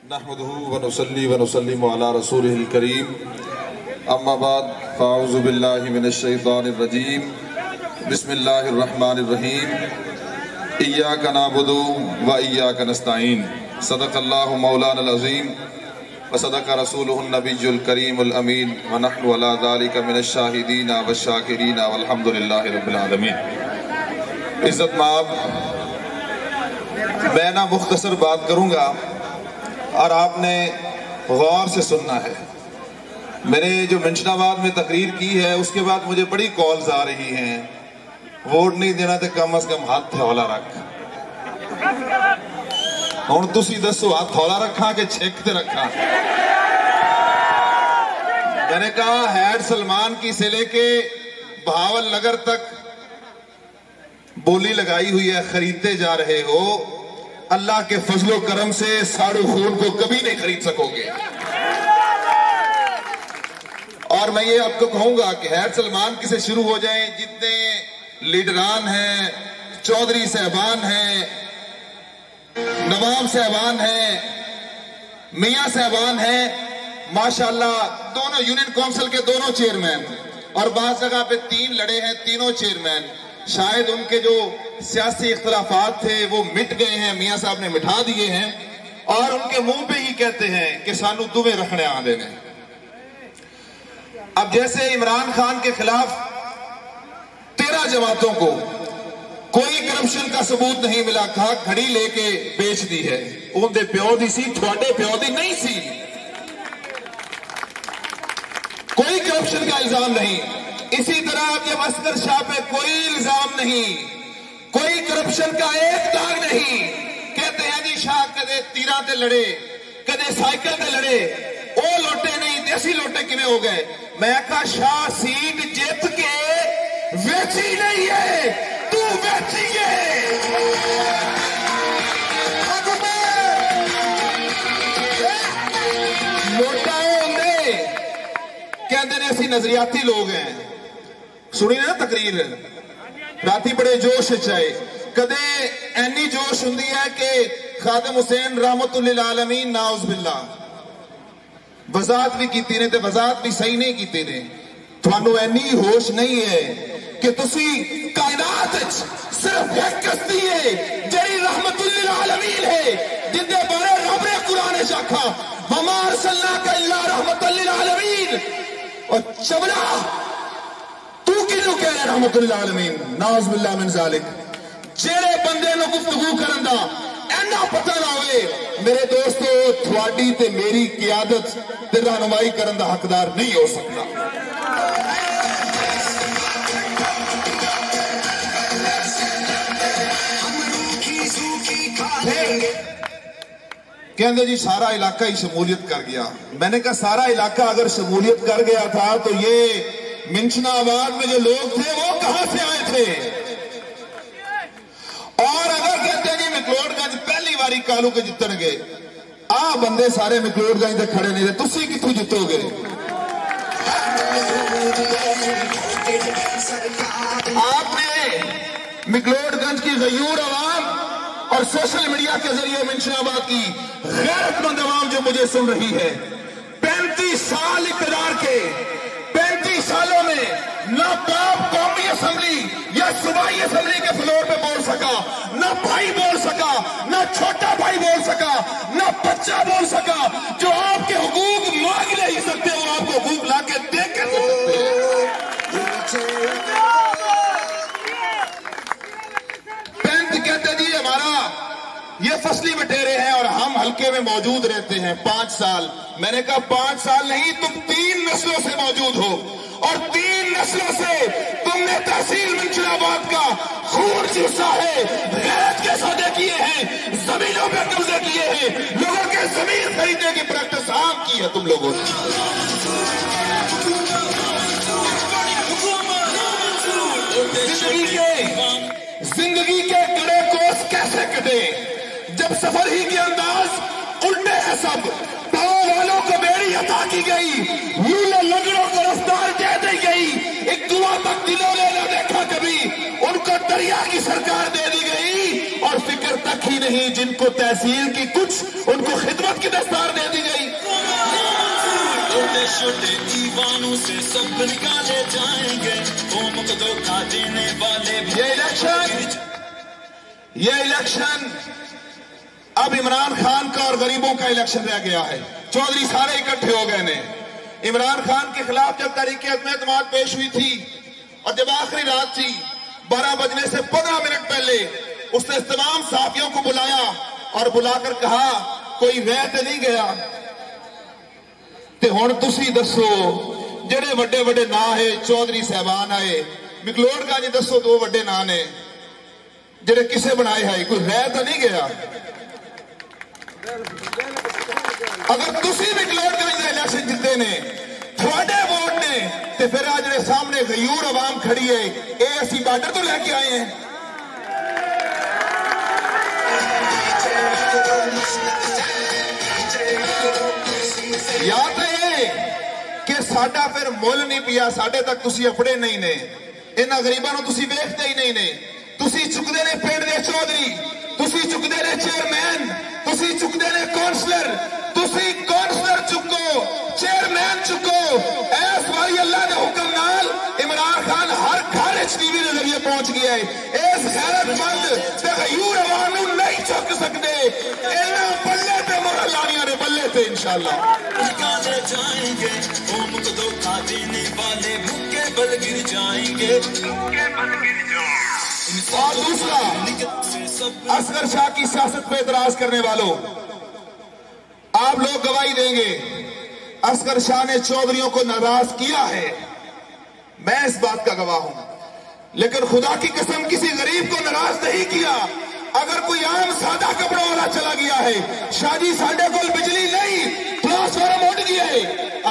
نحمده ونصلي ونسلم على رسوله الكريم اما بعد فاعوذ باللہ من الشیطان الرجیم بسم اللہ الرحمن الرحیم ایاک نعبد و ایاک نستعین صدق اللہ مولانا العظیم وصدق رسولہ النبی الکریم الامین ونحن علی ذلک من الشاہدین والشاکرین والحمدللہ رب العالمین۔ عزت مآب، میں نہ مختصر بات کروں گا اور آپ نے غور سے سننا ہے۔ میں نے جو منشن آباد میں تقریر کی ہے اس کے بعد مجھے بڑی کالز آ رہی ہیں، ووٹ نہیں دینا تو کم از کم ہاتھ تھولا رکھ۔ ہوں تسی دسو ہاتھ تھولا رکھا کہ چھکتے رکھا؟ میں نے کہا ہیڈ سلمان کی سے لے کے بہاول نگر تک بولی لگائی ہوئی ہے، خریدتے جا رہے ہو، اللہ کے فضل و کرم سے ساڑھے خون کو کبھی نہیں خرید سکو گے۔ اور میں یہ آپ کو کہوں گا کہ ہیڈ سلمان کی سے شروع ہو جائیں، جتنے لیڈران ہیں، چودھری صاحبان ہیں، نواب صاحبان ہیں، میاں صاحبان ہیں، ماشاءاللہ دونوں یونین کونسل کے دونوں چیئرمین، اور بعض جگہ پہ 3 لڑے ہیں، تینوں چیئرمین۔ شاید ان کے جو سیاسی اختلافات تھے وہ مٹ گئے ہیں، میاں صاحب نے مٹھا دیے ہیں، اور ان کے منہ پہ ہی کہتے ہیں کہ سانو تمہیں رکھنے آ دینے۔ اب جیسے عمران خان کے خلاف 13 جماعتوں کو کوئی کرپشن کا ثبوت نہیں ملا، کہا گھڑی لے کے بیچ دی ہے، ان دے پیو دی سی، تھوڑے پیو دی نہیں سی، کوئی کرپشن کا الزام نہیں۔ اسی طرح یہ مسکر شاہ پہ کوئی الزام نہیں، کوئی کرپشن کا ایک داغ نہیں۔ کہتے ہیں جی شاہ کدے تیرہ تے لڑے، کدے سائیکل تے لڑے، او لوٹے نہیں، دیسی لوٹے کنے ہو گئے؟ میں کہا شاہ سیٹ جیت کے ویچی نہیں ہے، تو ویچی ہے۔ لوٹا ہوندے کہندے نے اسی نظریاتی لوگ ہیں۔ سنی نا تقریر راتی بڑے جوش چاہے، کدے اینی جوش ہوندی ہے کہ خادم حسین رحمت للعالمین ناؤز باللہ وضاحت بھی کیتی نے تے وضاحت بھی صحیح نہیں کیتی نے۔ تھانو اینی ہوش نہیں ہے کہ تسی کائنات صرف ایک کشتی ہے جڑی رحمت للعالمین ہے، جن دے بارے رب نے قرآن شاکھا وما ارسلناک الا رحمت للعالمین۔ اور چبلا تو کینو کہہ رہے رحمت للعالمین؟ نعوذ باللہ من ذالک۔ جیڑے بندے نو گفتگو کرن دا اینا پتہ نہ ہوئے، میرے دوستو تھوڑی تے میری قیادت تے رہنمائی کرن دا حقدار نہیں ہو سکتا۔ کہندے جی سارا علاقہ ہی شمولیت کر گیا۔ میں نے کہا سارا علاقہ اگر شمولیت کر گیا تھا تو یہ منشن آباد میں جو لوگ تھے وہ کہاں سے آئے تھے؟ اور اگر کہتے ہیں جی مکلوڑ گنج پہلی باری کالو کے جتن گے، بندے سارے مکلوڑ گنج دے کھڑے نہیں تھے، تسی کتوں جتو گے؟ آپ نے مکلوڑ گنج کی غیور عوام اور سوشل میڈیا کے ذریعے منشن آباد کی غیرت مند عوام جو مجھے سن رہی ہے، 35 سال اقتدار کے، 35 سالوں میں نہ باپ قومی اسمبلی یا صوبائی اسمبلی کے فلور پہ بول سکا، نہ بھائی بول سکا، نہ چھوٹا بھائی بول سکا، نہ بچہ بول سکا۔ جو آپ کے حقوق مانگ نہیں سکتے وہ آپ کو حقوق لا کے دے کے سکتے ہیں۔ پینت کہتے جی ہمارا یہ فصلی بٹیرے ہیں اور ہم حلقے میں موجود رہتے ہیں 5 سال۔ میں نے کہا 5 سال نہیں، تم 3 نسلوں سے موجود ہو، اور 3 نسلوں سے تم نے تحصیل منشن آباد کا خون چوسا ہے، غیرت کے سودے کیے ہیں، زمینوں پہ قبضے کیے ہیں، لوگوں کے زمین خریدنے کی پریکٹس عام کی ہے تم لوگوں نے۔ زندگی کے کڑے کوس کیسے کٹے جب سفر ہی کے انداز الٹے ہیں سب؟ پاؤں کی گئی, لولے لنگڑوں کو رفتار دے دی گئی, ایک دعا تک دلوں نے نہ دیکھا کبھی, ان کو دریا کی سرکار دے دی گئی, اور فکر تک ہی نہیں جن کو تحصیل کی کچھ ان کو خدمت کی دستار دے دی گئی. چھوٹے چھوٹے دیوانوں سے سب نکالے جائیں گے, قوم کو دھوکہ دینے والے یہ الیکشن اب عمران خان کا اور غریبوں کا الیکشن رہ گیا ہے. چودھری سارے اکٹھے ہو گئے نے. عمران خان کے خلاف جب تحریک عدم اعتماد پیش ہوئی تھی اور جب آخری رات تھی 12 بجنے سے 15 منٹ پہلے اس نے تمام صحافیوں کو بلایا اور بلا کر کہا کوئی رہ تو نہیں گیا, تے ہن تسی دسو جڑے وڈے وڈے نا ہے چودھری صاحبان آئے مکلوڑ کا جی دسو 2 وڈے نا نے جڑے کسے بنائے ہیں, کوئی رہ تو نہیں گیا. اگر تسی مکلوڑ کا جی الیکشن جتے نے تھوڑے ووٹ نے تے پھر آج جڑے سامنے غیور عوام کھڑی ہے اے اسی بارڈر تو لے کے آئے ہیں. یا تو یہ کہ ساڈا پھر مول نہیں پیا, ساڈے تک تسی اپنے نہیں نے, انہاں غریباں نوں تسی ویکھتے ہی نہیں نے. تسی چکدے نے پنڈ دے چودھری, تسی چکدے نے چیئرمین, تسی چکدے نے کونسلر, تسی کونسلر چکو, چیئرمین چکو. اس واری اللہ دے حکم نال عمران خان ہر گھر ٹی وی دے ذریعے پہنچ گیا ہے. اس غیرت مند تے غیور عوام نوں نہیں چک سکدے. انہاں بلے تے مہر لانیاں نے, بلے تے انشاءاللہ نکالے جائیں گے, قوم کو دھوکہ دینے والے بھوکے بل گر جائیں گے. اور دوسرا اصغر شاہ کی سیاست پہ اعتراض کرنے والوں, آپ لوگ گواہی دیں گے اصغر شاہ نے چودھریوں کو ناراض کیا ہے, میں اس بات کا گواہ ہوں, لیکن خدا کی قسم کسی غریب کو ناراض نہیں کیا. اگر کوئی عام سادہ کپڑوں والا چلا گیا ہے, شاہ جی ساڈے کول بجلی نہیں, ٹرانسفارم اٹھ گیا ہے,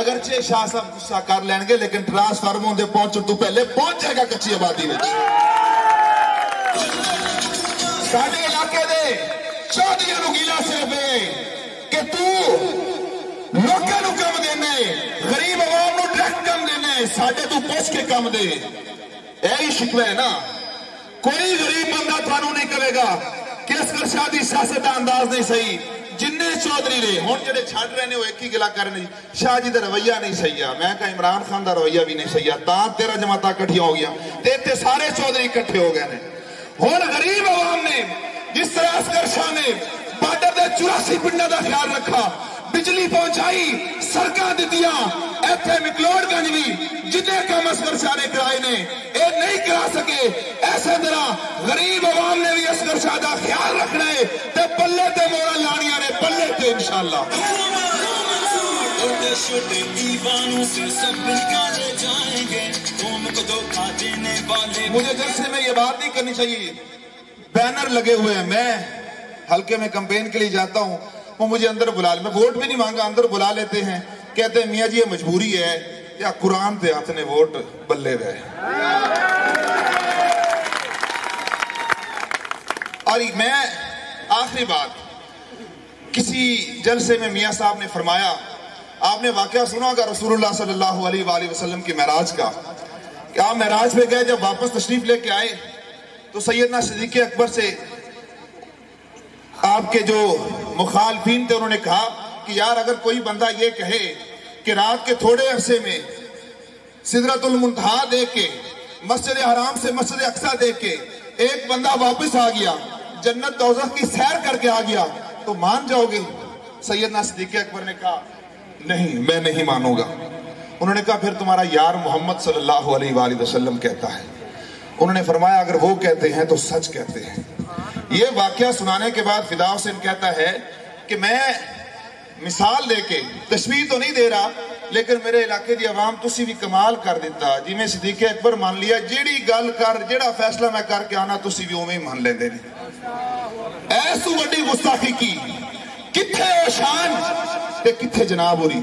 اگرچہ شاہ صاحب غصہ کر لیں گے لیکن ٹرانسفارموں دے پہنچن تو پہلے پہنچ جائے گا کچی آبادی میں. ساڈے علاقے دے چودھریاں نوں گیلا صرف کہ تو لوکاں نوں کم دینے, غریب عوام نوں ڈائریکٹ کم دینے, ساڈے تو پوچھ کے کم دے. یہی شکوہ ہے نا. کوئی غریب بندہ تھانوں نہیں کرے گا کہ اصغر شاہ دی سیاست دا انداز نہیں صحیح. جننے چودھری نے ہن جڑے چھڈ رہے نے وہ ایک ہی گلا کر رہے نے شاہ جی دا رویہ نہیں صحیح ہے, میں کہا عمران خان دا رویہ بھی نہیں صحیح ہے, تاں 13 جماعتاں اکٹھیاں ہو گیا تے ایتھے سارے چودھری اکٹھے ہو گئے نے. ہن غریب عوام نے جس طرح اصغر شاہ نے بارڈر دے 84 پنڈاں دا خیال رکھا, بجلی پہنچائی, سڑکاں دتیاں, ایتھے مکلوڑ گنج بھی جتنے کام اصغر شاہ نے کرائے نے اے نہیں کرا سکے. ایسے طرح غریب عوام نے بھی اصغر شاہ دا خیال رکھنا ہے تے پلے تے مورا لانیاں نے, پلے تے انشاءاللہ. چھوٹے چھوٹے دیوانوں سے سب نکالے جائیں گے, قوم کو دھوکہ دینے والے. مجھے جلسے میں یہ بات نہیں کرنی چاہیے, بینر لگے ہوئے ہیں, میں حلقے میں کمپین کے لیے جاتا ہوں, وہ مجھے اندر بلا لے, میں ووٹ بھی نہیں مانگا, اندر بلا لیتے ہیں, کہتے ہیں میاں جی یہ مجبوری ہے یا قرآن تے ہاتھ نے ووٹ بلے رہے. اور میں آخری بات, کسی جلسے میں میاں صاحب نے فرمایا, آپ نے واقعہ سنا ہوگا رسول اللہ صلی اللہ علیہ وآلہ وسلم کی معراج کا, کہ آپ معراج پہ گئے, جب واپس تشریف لے کے آئے تو سیدنا صدیق اکبر سے آپ کے جو مخالفین تھے انہوں نے کہا کہ یار اگر کوئی بندہ یہ کہے کہ رات کے تھوڑے عرصے میں سدرۃ المنتہا دیکھ کے, مسجد حرام سے مسجد اقصی دیکھ کے ایک بندہ واپس آ گیا, جنت دوزخ کی سیر کر کے آ گیا, تو مان جاؤ گے؟ سیدنا صدیق اکبر نے کہا نہیں, میں نہیں مانوں گا. انہوں نے کہا پھر تمہارا یار محمد صلی اللہ علیہ وآلہ وسلم کہتا ہے. انہوں نے فرمایا اگر وہ کہتے ہیں تو سچ کہتے ہیں. یہ واقعہ سنانے کے بعد فدا حسین کہتا ہے کہ میں مثال دے کے تشبیہ تو نہیں دے رہا, لیکن میرے علاقے دی عوام تسی بھی کمال کر دیتا, جی میں صدیق اکبر مان لیا, جیڑی گل کر جیڑا فیصلہ میں کر کے آنا تسی بھی اوویں مان لیندے نے. ایسو وڈی گستاخی کی, کتھے او شان تے کتھے جناب ہوری,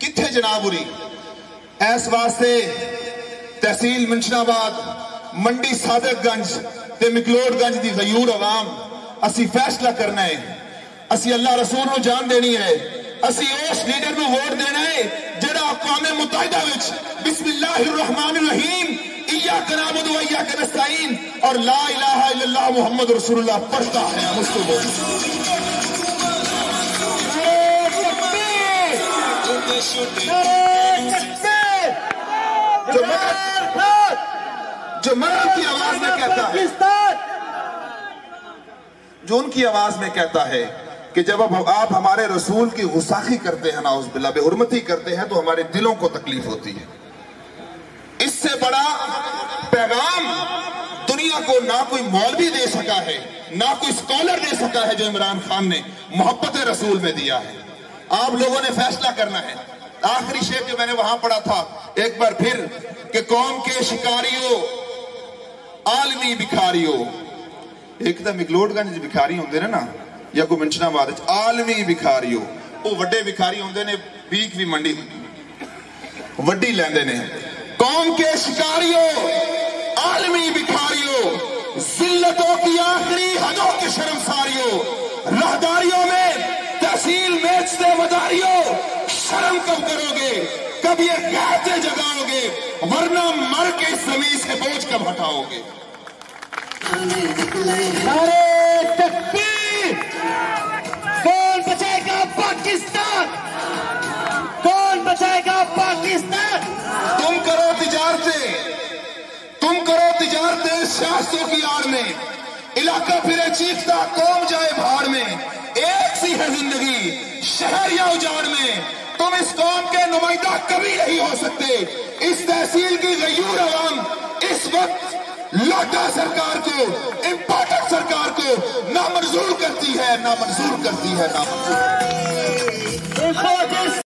کتھے جناب ہوری. اس واسطے تحصیل منشناباد, منڈی صادق گنج تے مکلوڑ گنج دی غیور عوام اسی فیصلہ کرنا ہے, اسی اللہ رسول نو جان دینی ہے, اسی اس لیڈر کو ووٹ دینا ہے جڑا اقوام متحدہ وچ بسم اللہ الرحمن الرحیم ایاک نعبد و ایاک نستعین اور لا الہ الا اللہ محمد رسول اللہ پڑھتا ہے. جو مرد کی آواز میں کہتا ہے، جو ان کی آواز میں کہتا ہے کہ جب آپ ہمارے رسول کی غستاخی کرتے ہیں، نعوذ باللہ، بے حرمتی کرتے ہیں، تو ہمارے دلوں کو تکلیف ہوتی ہے. اس سے بڑا پیغام دنیا کو نہ کوئی مولوی دے سکا ہے، نہ کوئی سکولر دے سکا ہے جو عمران خان نے محبت رسول میں دیا ہے. آپ لوگوں نے فیصلہ کرنا ہے. آخری شعر جو میں نے وہاں پڑھا تھا ایک بار پھر کہ قوم کے شکاریوں عالمی بکھاریوں، ایک تو مکلوڈ گنج بکھاری ہوندے نا یا کوئی منشنا آباد عالمی بکھاریوں، وہ وڈے بکھاری ہوندے نے بیک بھی منڈی وڈی لیندے نے. قوم کے شکاریوں عالمی بکھاریوں، ذلتوں کی آخری حدوں کی شرمساریوں، راہداریوں میں تحصیل بیچتے مداریوں، شرم کب کرو گے؟ کب یہ قیادتیں جگاؤ گے؟ ورنہ مر کے اس زمین سے بوجھ کب ہٹاؤ گے؟ نعرے تکبیر! کون بچائے گا پاکستان؟ کون بچائے گا پاکستان؟ تم کرو تجارتیں سیاستوں کی آڑ میں، علاقہ پھرے چیختا قوم جائے بھاڑ میں. ایک سی ہے زندگی شہر یا اجاڑ میں، تم اس قوم کے نمائندہ کبھی نہیں ہو سکتے. اس تحصیل کی غیور عوام اس وقت لاٹا سرکار کو، امپورٹر سرکار کو نامنظور کرتی ہے.